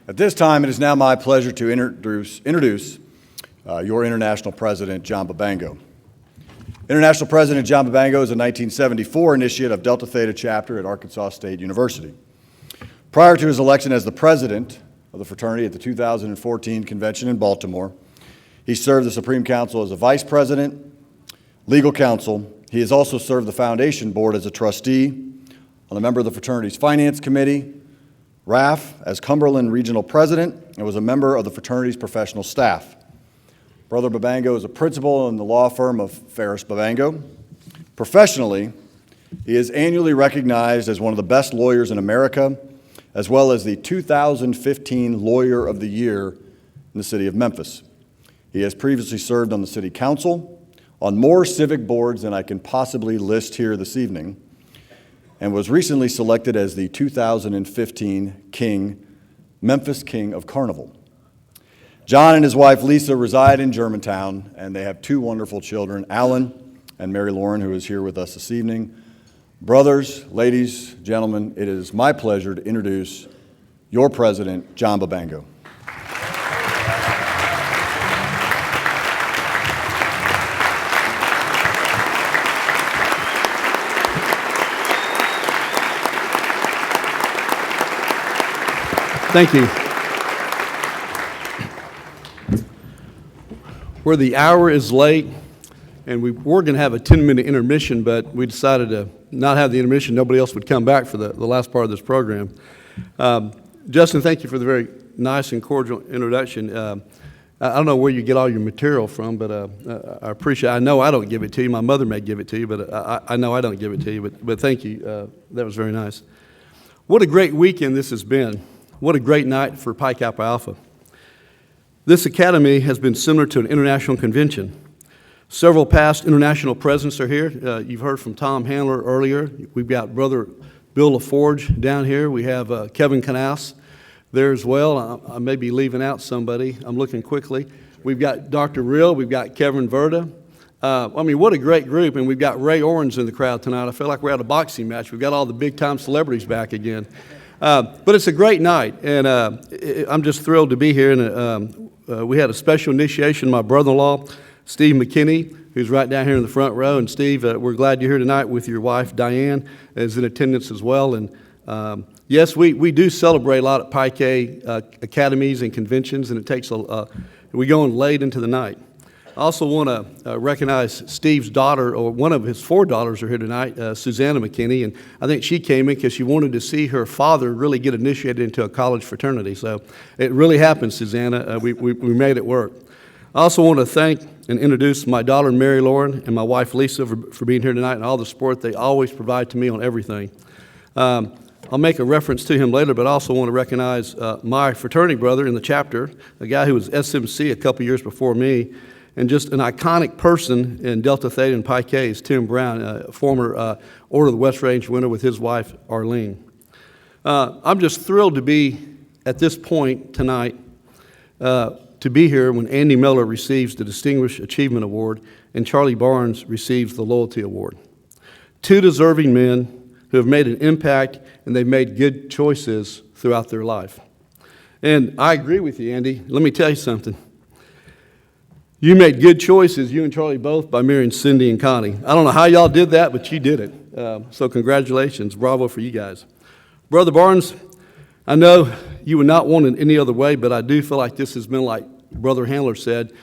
At this time, it is now my pleasure to introduce your International President, John Bobango. International President John Bobango is a 1974 initiate of Delta Theta chapter at Arkansas State University. Prior to his election as the president of the fraternity at the 2014 convention in Baltimore, he served the Supreme Council as a vice president, legal counsel. He has also served the foundation board as a trustee, a member of the fraternity's finance committee, RAF as Cumberland Regional President, and was a member of the fraternity's professional staff. Brother Bobango is a principal in the law firm of Ferris Bobango. Professionally, he is annually recognized as one of the best lawyers in America, as well as the 2015 Lawyer of the Year in the city of Memphis. He has previously served on the city council, on more civic boards than I can possibly list here this evening, and was recently selected as the 2015 Memphis King of Carnival. John and his wife Lisa reside in Germantown, and they have two wonderful children, Alan and Mary Lauren, who is here with us this evening. Brothers, ladies, gentlemen, it is my pleasure to introduce your president, John Bobango. Thank you. Where the hour is late, and we were going to have a 10-minute intermission, but we decided to not have the intermission. Nobody else would come back for the last part of this program. Justin, thank you for the very nice and cordial introduction. I don't know where you get all your material from, but I appreciate it. I know I don't give it to you. My mother may give it to you, but I know I don't give it to you. But thank you. That was very nice. What a great weekend this has been. What a great night for Pi Kappa Alpha. This academy has been similar to an international convention. Several past international presidents are here. You've heard from Tom Handler earlier. We've got Brother Bill LaForge down here. We have Kevin Canas there as well. I may be leaving out somebody. I'm looking quickly. We've got Dr. Real. We've got Kevin Verda. What a great group. And we've got Ray Owens in the crowd tonight. I feel like we're at a boxing match. We've got all the big-time celebrities back again. But it's a great night, and I'm just thrilled to be here. And we had a special initiation. My brother-in-law, Steve McKinney, who's right down here in the front row. And Steve, we're glad you're here tonight with your wife, Diane, is in attendance as well. And yes, we do celebrate a lot at Pi K academies and conventions, and it takes we go on late into the night. I also want to recognize Steve's daughter, or one of his four daughters are here tonight, Susanna McKinney, and I think she came in because she wanted to see her father really get initiated into a college fraternity. So it really happened, Susanna. We made it work. I also want to thank and introduce my daughter, Mary Lauren, and my wife, Lisa, for being here tonight and all the support they always provide to me on everything. I'll make a reference to him later, but I also want to recognize my fraternity brother in the chapter, a guy who was SMC a couple years before me, and just an iconic person in Delta Theta and Pi K is Tim Brown, a former Order of the West Range winner with his wife, Arlene. I'm just thrilled to be at this point tonight, to be here when Andy Miller receives the Distinguished Achievement Award and Charlie Barnes receives the Loyalty Award. Two deserving men who have made an impact, and they've made good choices throughout their life. And I agree with you, Andy. Let me tell you something. You made good choices, you and Charlie both, by marrying Cindy and Connie. I don't know how y'all did that, but you did it. So congratulations. Bravo for you guys. Brother Barnes, I know you would not want it any other way, but I do feel like this has been, like Brother Handler said,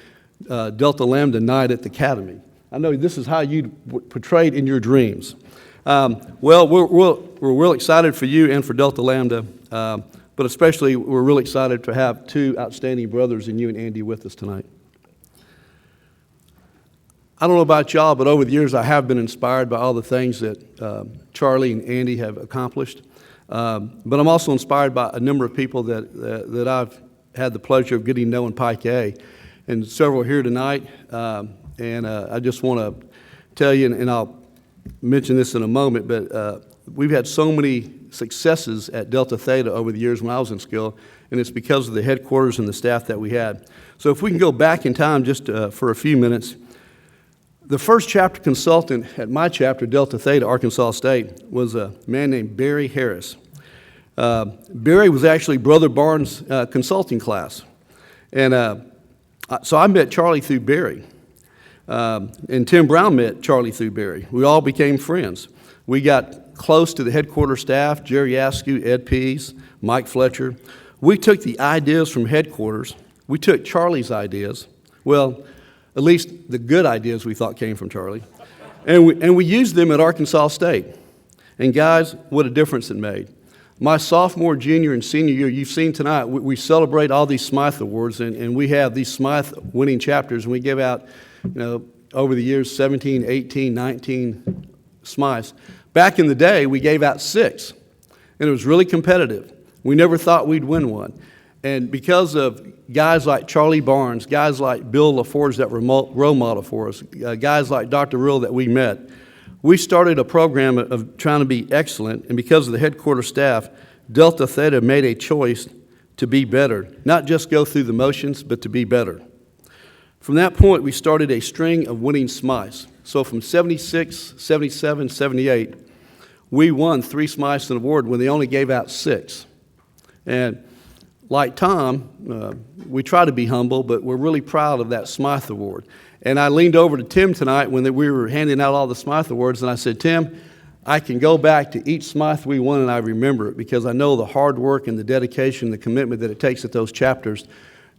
Delta Lambda night at the Academy. I know this is how you portrayed in your dreams. Well, we're real excited for you and for Delta Lambda, but especially we're really excited to have two outstanding brothers in you and Andy with us tonight. I don't know about y'all, but over the years I have been inspired by all the things that Charlie and Andy have accomplished. But I'm also inspired by a number of people that I've had the pleasure of getting to know in Pi K, and several here tonight. And I just want to tell you, and I'll mention this in a moment, but we've had so many successes at Delta Theta over the years when I was in school, and it's because of the headquarters and the staff that we had. So if we can go back in time just for a few minutes. The first chapter consultant at my chapter, Delta Theta, Arkansas State, was a man named Barry Harris. Barry was actually Brother Barnes' consulting class. And so I met Charlie through Barry. And Tim Brown met Charlie through Barry. We all became friends. We got close to the headquarters staff, Jerry Askew, Ed Pease, Mike Fletcher. We took the ideas from headquarters. We took Charlie's ideas. Well, at least the good ideas we thought came from Charlie. And we used them at Arkansas State. And guys, what a difference it made. My sophomore, junior, and senior year, you've seen tonight, we celebrate all these Smythe Awards, and we have these Smythe winning chapters, and we give out, over the years, 17, 18, 19 Smythes. Back in the day, we gave out 6, and it was really competitive. We never thought we'd win one. And because of guys like Charlie Barnes, guys like Bill LaForge that were role model for us, guys like Dr. Rill that we met, we started a program of trying to be excellent, and because of the headquarters staff, Delta Theta made a choice to be better, not just go through the motions, but to be better. From that point, we started a string of winning Smythes. So from 76, 77, 78, we won 3 Smythes and an award when they only gave out 6. And like Tom, we try to be humble, but we're really proud of that Smythe Award. And I leaned over to Tim tonight when we were handing out all the Smythe Awards, and I said, Tim, I can go back to each Smythe we won, and I remember it because I know the hard work and the dedication, the commitment that it takes at those chapters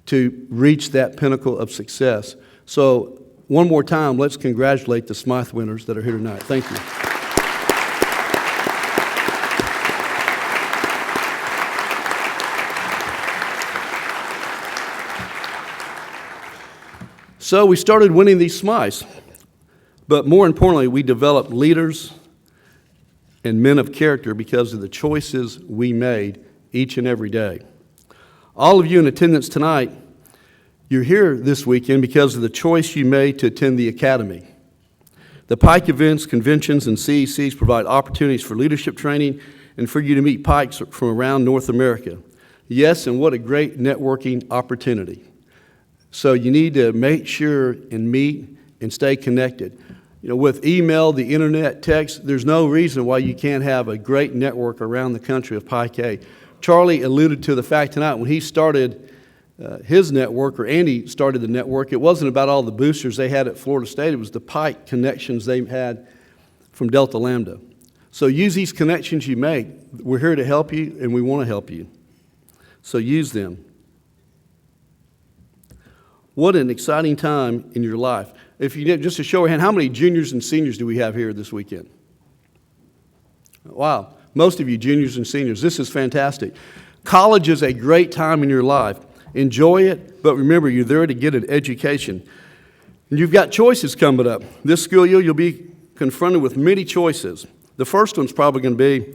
to reach that pinnacle of success. So one more time, let's congratulate the Smythe winners that are here tonight. Thank you. So we started winning these Smythes, but more importantly, we developed leaders and men of character because of the choices we made each and every day. All of you in attendance tonight, you're here this weekend because of the choice you made to attend the Academy. The Pike events, conventions, and CECs provide opportunities for leadership training and for you to meet Pikes from around North America. Yes, and what a great networking opportunity. So you need to make sure and meet and stay connected. With email, the internet, text, there's no reason why you can't have a great network around the country of Pi K. Charlie alluded to the fact tonight when he started his network, or Andy started the network, it wasn't about all the boosters they had at Florida State. It was the Pike connections they had from Delta Lambda. So use these connections you make. We're here to help you, and we want to help you. So use them. What an exciting time in your life. If you did, just to show of hand, how many juniors and seniors do we have here this weekend? Wow, most of you juniors and seniors. This is fantastic. College is a great time in your life. Enjoy it, but remember, you're there to get an education. And you've got choices coming up. This school year, you'll be confronted with many choices. The first one's probably going to be,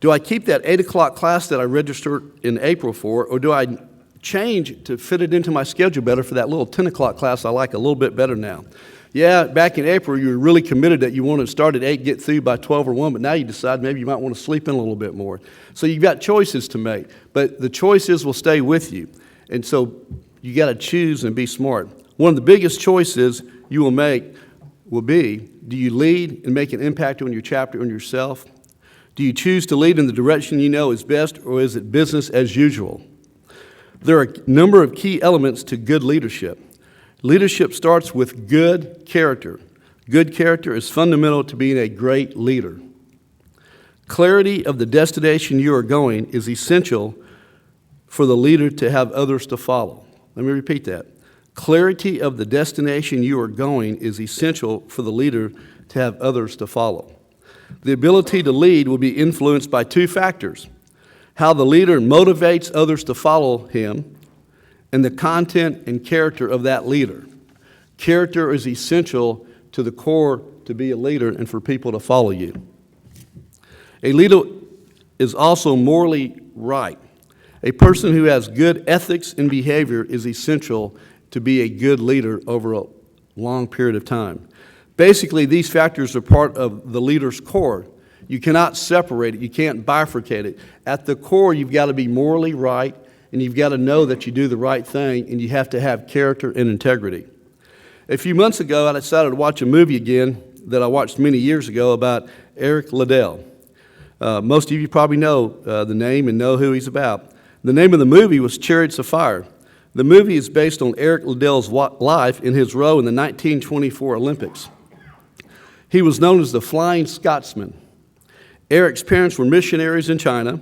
do I keep that 8 o'clock class that I registered in April for, or do I change to fit it into my schedule better for that little 10 o'clock class I like a little bit better now? Yeah, back in April, you were really committed that you wanted to start at 8, get through by 12 or 1, but now you decide maybe you might want to sleep in a little bit more. So you've got choices to make, but the choices will stay with you. And so you got to choose and be smart. One of the biggest choices you will make will be, do you lead and make an impact on your chapter, on yourself? Do you choose to lead in the direction you know is best, or is it business as usual? There are a number of key elements to good leadership. Leadership starts with good character. Good character is fundamental to being a great leader. Clarity of the destination you are going is essential for the leader to have others to follow. Let me repeat that. Clarity of the destination you are going is essential for the leader to have others to follow. The ability to lead will be influenced by 2 factors: how the leader motivates others to follow him, and the content and character of that leader. Character is essential to the core to be a leader and for people to follow you. A leader is also morally right. A person who has good ethics and behavior is essential to be a good leader over a long period of time. Basically, these factors are part of the leader's core. You cannot separate it. You can't bifurcate it. At the core, you've got to be morally right, and you've got to know that you do the right thing, and you have to have character and integrity. A few months ago, I decided to watch a movie again that I watched many years ago about Eric Liddell. Most of you probably know the name and know who he's about. The name of the movie was Chariots of Fire. The movie is based on Eric Liddell's life in his role in the 1924 Olympics. He was known as the Flying Scotsman. Eric's parents were missionaries in China.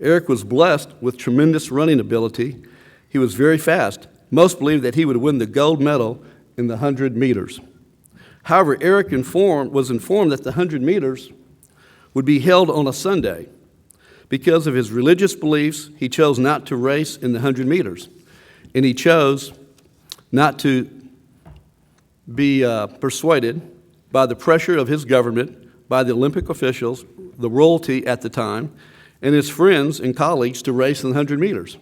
Eric was blessed with tremendous running ability. He was very fast. Most believed that he would win the gold medal in the 100 meters. However, Eric was informed that the 100 meters would be held on a Sunday. Because of his religious beliefs, he chose not to race in the 100 meters. And he chose not to be persuaded by the pressure of his government, by the Olympic officials, the royalty at the time, and his friends and colleagues to race in the 100 meters.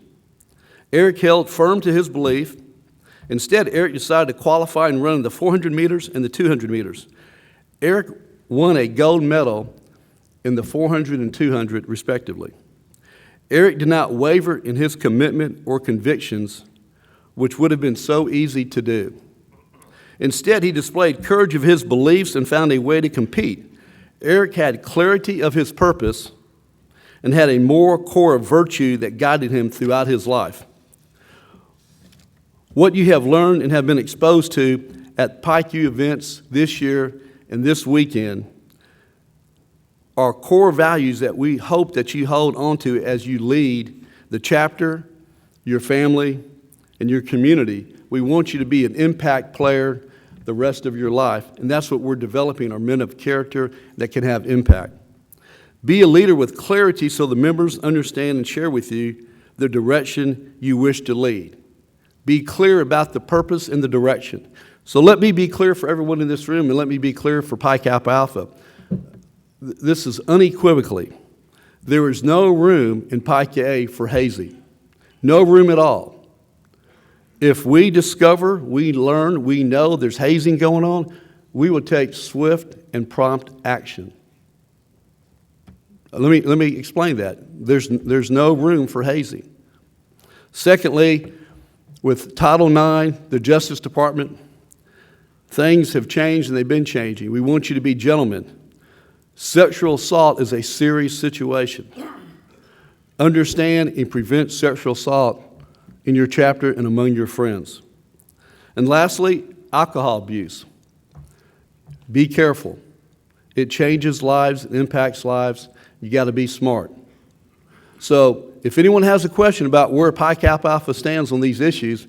Eric held firm to his belief. Instead, Eric decided to qualify and run the 400 meters and the 200 meters. Eric won a gold medal in the 400 and 200, respectively. Eric did not waver in his commitment or convictions, which would have been so easy to do. Instead, he displayed courage of his beliefs and found a way to compete. Eric had clarity of his purpose and had a moral core of virtue that guided him throughout his life. What you have learned and have been exposed to at Pike U events this year and this weekend are core values that we hope that you hold onto as you lead the chapter, your family, and your community. We want you to be an impact player the rest of your life, and that's what we're developing, are men of character that can have impact. Be a leader with clarity so the members understand and share with you the direction you wish to lead. Be clear about the purpose and the direction. So let me be clear for everyone in this room, and let me be clear for Pi Kappa Alpha. This is unequivocally, there is no room in Pi Ka for hazing. No room at all. If we discover, we learn, we know there's hazing going on, we will take swift and prompt action. Let me explain that. There's no room for hazing. Secondly, with Title IX, the Justice Department, things have changed and they've been changing. We want you to be gentlemen. Sexual assault is a serious situation. Understand and prevent sexual assault in your chapter and among your friends. And lastly, alcohol abuse. Be careful. It changes lives, it impacts lives. You got to be smart. So if anyone has a question about where Pi Kappa Alpha stands on these issues,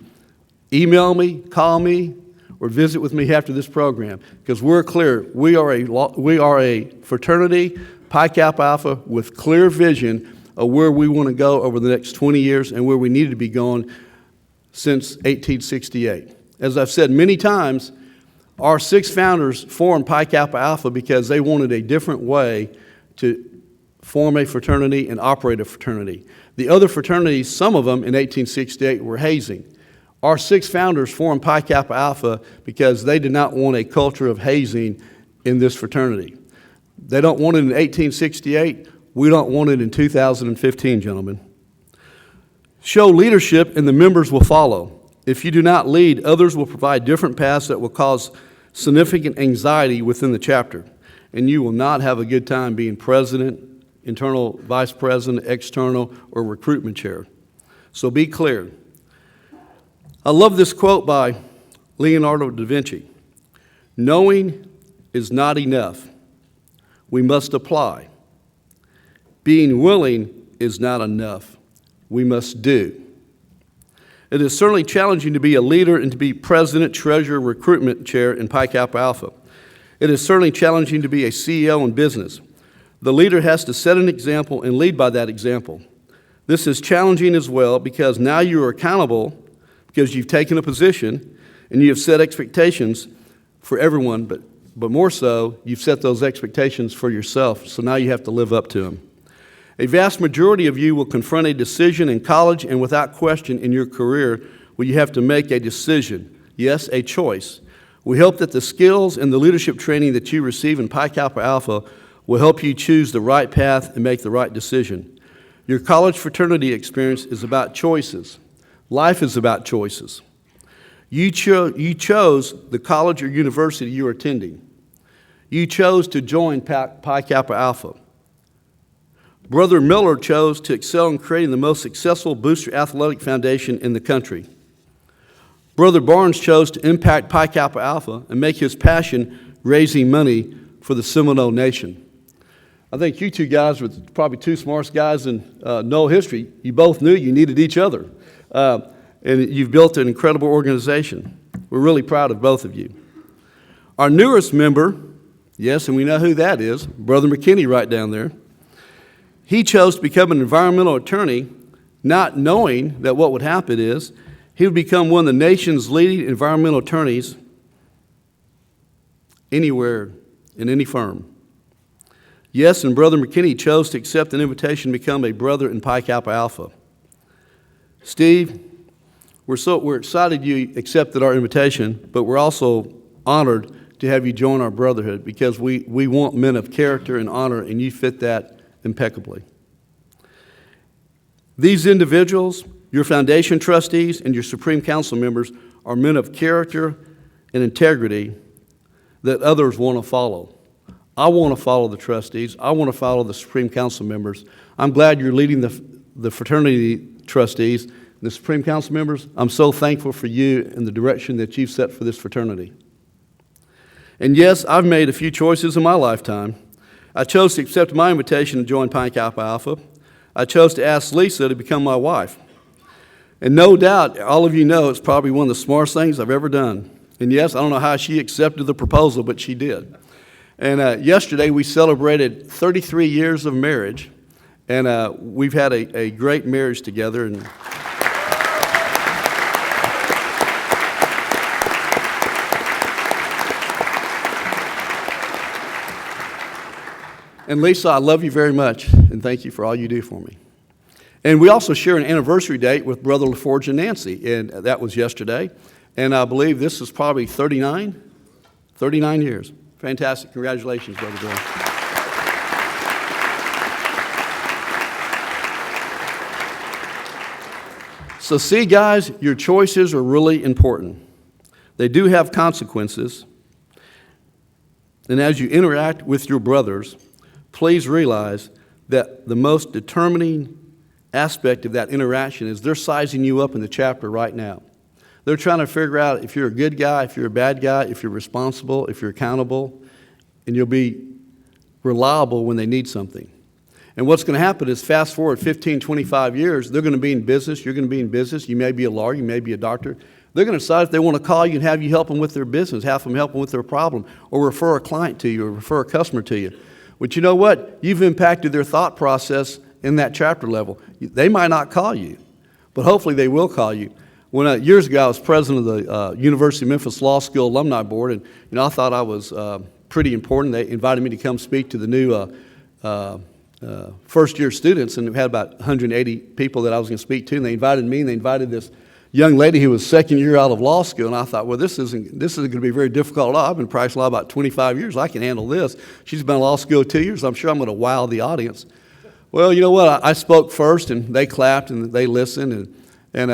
email me, call me, or visit with me after this program, because we're clear. We are a fraternity, Pi Kappa Alpha, with clear vision of where we want to go over the next 20 years and where we needed to be going since 1868. As I've said many times, our 6 founders formed Pi Kappa Alpha because they wanted a different way to form a fraternity and operate a fraternity. The other fraternities, some of them in 1868, were hazing. Our 6 founders formed Pi Kappa Alpha because they did not want a culture of hazing in this fraternity. They don't want it in 1868. We don't want it in 2015, gentlemen. Show leadership and the members will follow. If you do not lead, others will provide different paths that will cause significant anxiety within the chapter. And you will not have a good time being president, internal vice president, external, or recruitment chair. So be clear. I love this quote by Leonardo da Vinci. Knowing is not enough. We must apply. Being willing is not enough. We must do. It is certainly challenging to be a leader and to be president, treasurer, recruitment chair in Pi Kappa Alpha. It is certainly challenging to be a CEO in business. The leader has to set an example and lead by that example. This is challenging as well because now you are accountable because you've taken a position and you have set expectations for everyone, but more so, you've set those expectations for yourself, so now you have to live up to them. A vast majority of you will confront a decision in college and without question in your career where you have to make a decision, yes, a choice. We hope that the skills and the leadership training that you receive in Pi Kappa Alpha will help you choose the right path and make the right decision. Your college fraternity experience is about choices. Life is about choices. You chose the college or university you are attending. You chose to join Pi Kappa Alpha. Brother Miller chose to excel in creating the most successful booster athletic foundation in the country. Brother Barnes chose to impact Pi Kappa Alpha and make his passion raising money for the Seminole Nation. I think you two guys were probably two smartest guys in Nole history. You both knew you needed each other. And you've built an incredible organization. We're really proud of both of you. Our newest member, yes, and we know who that is, Brother McKinney right down there. He chose to become an environmental attorney, not knowing that what would happen is he would become one of the nation's leading environmental attorneys anywhere, in any firm. Yes, and Brother McKinney chose to accept an invitation to become a brother in Pi Kappa Alpha. Steve, we're excited you accepted our invitation, but we're also honored to have you join our brotherhood because we want men of character and honor, and you fit that impeccably. These individuals, your foundation trustees and your Supreme Council members, are men of character and integrity that others want to follow. I want to follow the trustees. I want to follow the Supreme Council members. I'm glad you're leading the fraternity trustees and the Supreme Council members. I'm so thankful for you and the direction that you've set for this fraternity. And yes, I've made a few choices in my lifetime. I chose to accept my invitation to join Pi Kappa Alpha. I chose to ask Lisa to become my wife. And no doubt, all of you know it's probably one of the smartest things I've ever done. And yes, I don't know how she accepted the proposal, but she did. And yesterday we celebrated 33 years of marriage, and we've had a great marriage together. And Lisa, I love you very much, and thank you for all you do for me. And we also share an anniversary date with Brother LaForge and Nancy, and that was yesterday. And I believe this is probably 39 years. Fantastic. Congratulations, Brother Bill. So see, guys, your choices are really important. They do have consequences. And as you interact with your brothers, please realize that the most determining aspect of that interaction is they're sizing you up in the chapter right now. They're trying to figure out if you're a good guy, if you're a bad guy, if you're responsible, if you're accountable, and you'll be reliable when they need something. And what's going to happen is fast forward 15, 25 years, they're going to be in business, you're going to be in business, you may be a lawyer, you may be a doctor. They're going to decide if they want to call you and have you help them with their business, have them help them with their problem, or refer a client to you, or refer a customer to you. But you know what? You've impacted their thought process in that chapter level. They might not call you, but hopefully they will call you. When years ago I was president of the University of Memphis Law School Alumni Board, and I thought I was pretty important. They invited me to come speak to the new first-year students, and we had about 180 people that I was going to speak to, and they invited me, and they invited this young lady who was second year out of law school, and I thought, well, this isn't going to be very difficult law. I've been practicing law about 25 years. I can handle this. She's been in law school 2 years. I'm sure I'm going to wow the audience. Well, you know what? I spoke first, and they clapped, and they listened, and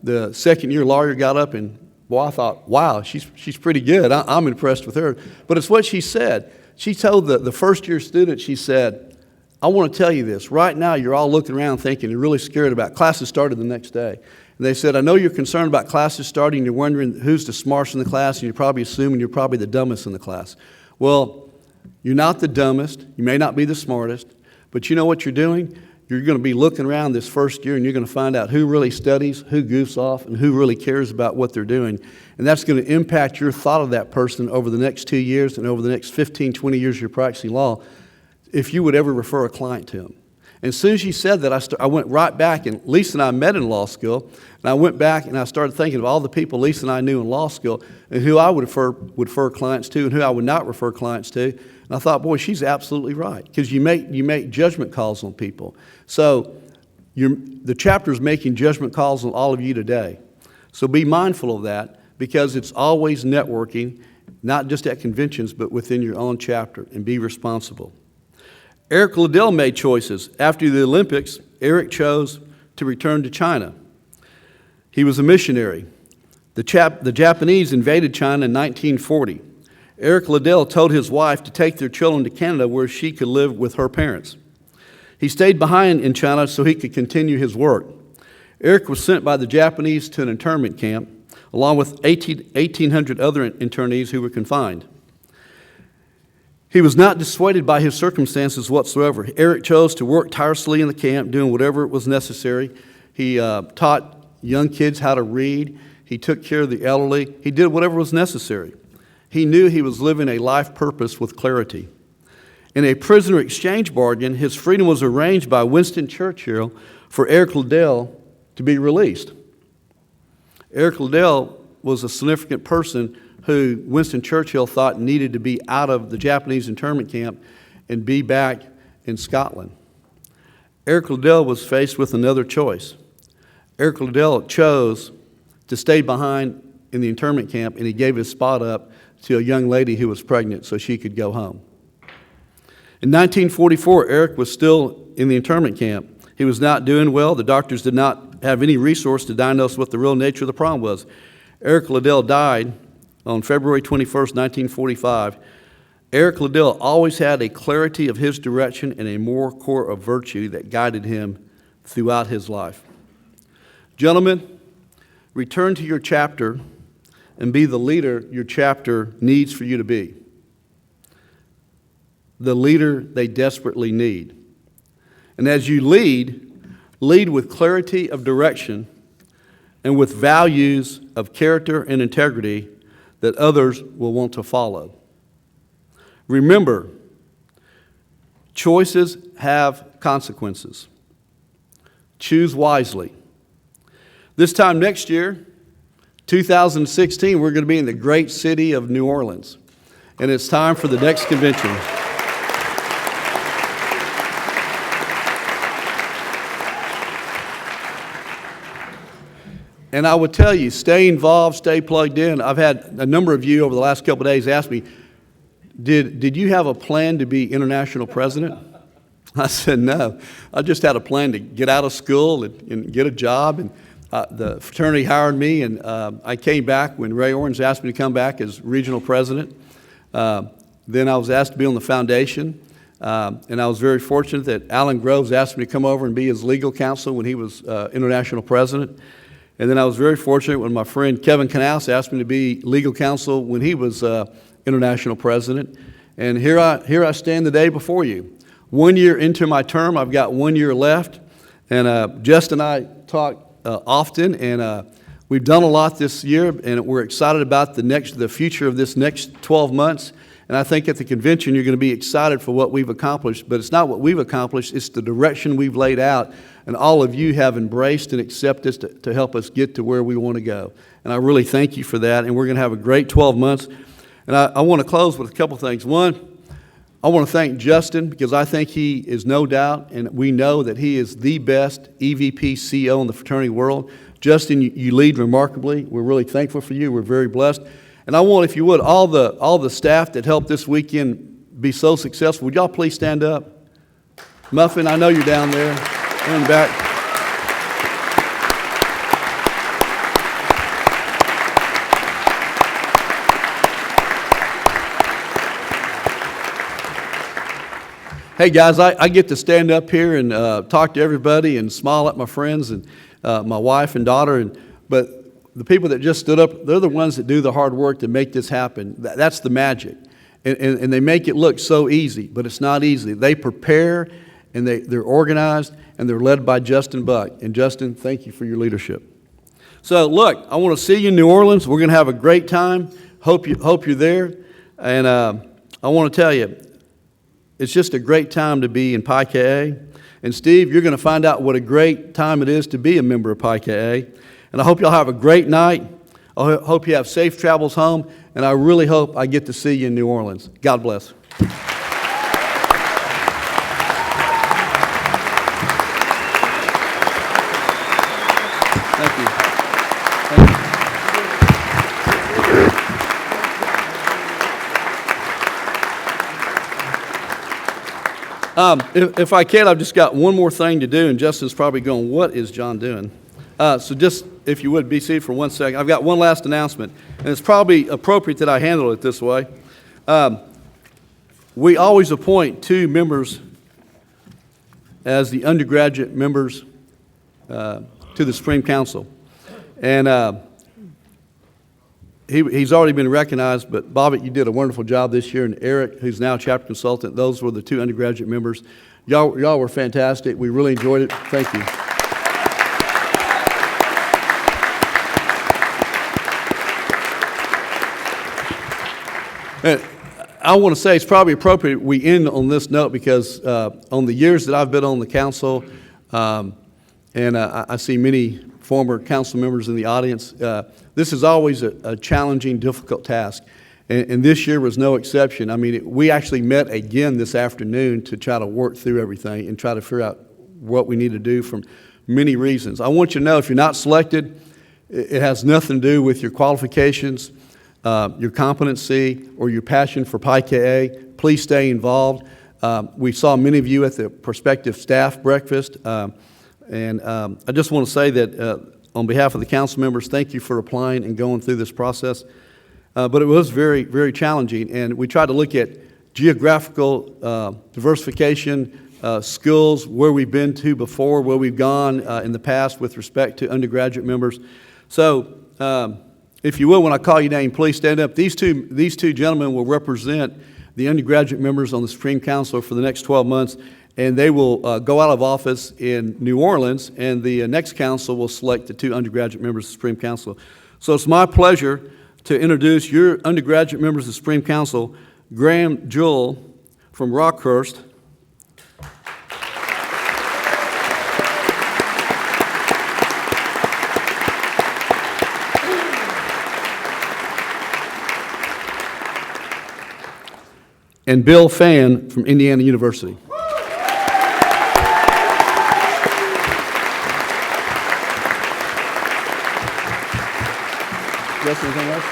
the second-year lawyer got up, and boy, I thought, wow, she's pretty good. I'm impressed with her. But it's what she said. She told the first-year student, she said, I want to tell you this. Right now, you're all looking around thinking you're really scared about classes started the next day. And they said, I know you're concerned about classes starting. You're wondering who's the smartest in the class, and you're probably assuming you're probably the dumbest in the class. Well, you're not the dumbest. You may not be the smartest. But you know what you're doing? You're going to be looking around this first year, and you're going to find out who really studies, who goofs off, and who really cares about what they're doing. And that's going to impact your thought of that person over the next 2 years and over the next 15, 20 years you're practicing law, if you would ever refer a client to him. And as soon as she said that, I went right back, and Lisa and I met in law school, and I went back and I started thinking of all the people Lisa and I knew in law school and who I would refer clients to and who I would not refer clients to. And I thought, boy, she's absolutely right, because you make judgment calls on people. So the chapter is making judgment calls on all of you today. So be mindful of that, because it's always networking, not just at conventions, but within your own chapter, and be responsible. Eric Liddell made choices. After the Olympics, Eric chose to return to China. He was a missionary. The Japanese invaded China in 1940. Eric Liddell told his wife to take their children to Canada where she could live with her parents. He stayed behind in China so he could continue his work. Eric was sent by the Japanese to an internment camp, along with 1,800 other internees who were confined. He was not dissuaded by his circumstances whatsoever. Eric chose to work tirelessly in the camp, doing whatever was necessary. He taught young kids how to read. He took care of the elderly. He did whatever was necessary. He knew he was living a life purpose with clarity. In a prisoner exchange bargain, his freedom was arranged by Winston Churchill for Eric Liddell to be released. Eric Liddell was a significant person who Winston Churchill thought needed to be out of the Japanese internment camp and be back in Scotland. Eric Liddell was faced with another choice. Eric Liddell chose to stay behind in the internment camp, and he gave his spot up to a young lady who was pregnant so she could go home. In 1944, Eric was still in the internment camp. He was not doing well. The doctors did not have any resource to diagnose what the real nature of the problem was. Eric Liddell died on February 21st, 1945. Eric Liddell always had a clarity of his direction and a moral core of virtue that guided him throughout his life. Gentlemen, return to your chapter and be the leader your chapter needs for you to be. The leader they desperately need. And as you lead with clarity of direction and with values of character and integrity that others will want to follow. Remember, choices have consequences. Choose wisely. This time next year, 2016, we're going to be in the great city of New Orleans, and it's time for the next convention. And I would tell you, stay involved, stay plugged in. I've had a number of you over the last couple of days ask me, did you have a plan to be international president? I said, no. I just had a plan to get out of school and get a job. And the fraternity hired me, and I came back when Ray Owens asked me to come back as regional president. Then I was asked to be on the foundation. And I was very fortunate that Alan Groves asked me to come over and be his legal counsel when he was international president. And then I was very fortunate when my friend Kevin Canals asked me to be legal counsel when he was international president. And here I stand today before you. 1 year into my term, I've got 1 year left. And Just and I talk often, and we've done a lot this year, and we're excited about the future of this next 12 months. And I think at the convention, you're going to be excited for what we've accomplished. But it's not what we've accomplished, it's the direction we've laid out. And all of you have embraced and accepted to help us get to where we want to go. And I really thank you for that. And we're going to have a great 12 months. And I want to close with a couple things. One, I want to thank Justin, because I think he is no doubt, and we know that he is the best EVP CEO in the fraternity world. Justin, you lead remarkably. We're really thankful for you. We're very blessed. And I want, if you would, all the staff that helped this weekend be so successful, would y'all please stand up? Muffin, I know you're down there in the back. Hey guys, I get to stand up here and talk to everybody and smile at my friends and my wife and daughter, but the people that just stood up, they're the ones that do the hard work to make this happen. That's the magic. And they make it look so easy, but it's not easy. They prepare, and they're organized, and they're led by Justin Buck. And Justin, thank you for your leadership. So look, I want to see you in New Orleans. We're going to have a great time. Hope you're there. And I want to tell you, it's just a great time to be in Pi Ka. And Steve, you're going to find out what a great time it is to be a member of Pi Ka. And I hope y'all have a great night. I hope you have safe travels home. And I really hope I get to see you in New Orleans. God bless. Thank you. If I can, I've just got one more thing to do, and Justin's probably going, what is John doing? So just, if you would, be seated for 1 second. I've got one last announcement, and it's probably appropriate that I handle it this way. We always appoint 2 members as the undergraduate members to the Supreme Council. And he's already been recognized, but Bobbitt, you did a wonderful job this year, and Eric, who's now chapter consultant, those were the two undergraduate members. Y'all were fantastic. We really enjoyed it. Thank you. And I want to say it's probably appropriate we end on this note because on the years that I've been on the council, and I see many former council members in the audience, this is always a challenging, difficult task. And this year was no exception. I mean, we actually met again this afternoon to try to work through everything and try to figure out what we need to do from many reasons. I want you to know if you're not selected, it has nothing to do with your qualifications, your competency, or your passion for Pi KA. Please stay involved. We saw many of you at the prospective staff breakfast. And I just want to say that on behalf of the council members, thank you for applying and going through this process. But it was very, very challenging. And we tried to look at geographical diversification, skills, where we've been to before, where we've gone in the past with respect to undergraduate members. So if you will, when I call your name, please stand up. These two gentlemen will represent the undergraduate members on the Supreme Council for the next 12 months. And they will go out of office in New Orleans, and the next council will select the two undergraduate members of the Supreme Council. So it's my pleasure to introduce your undergraduate members of the Supreme Council, Graham Jewell from Rockhurst, and Bill Fan from Indiana University. Anything else?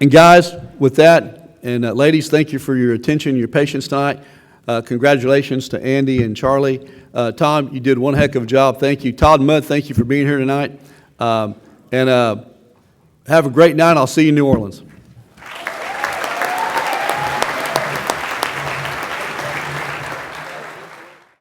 And guys, with that, and ladies, thank you for your attention, your patience tonight. Congratulations to Andy and Charlie. Tom, you did one heck of a job. Thank you. Todd Mudd, thank you for being here tonight. And have a great night. I'll see you in New Orleans.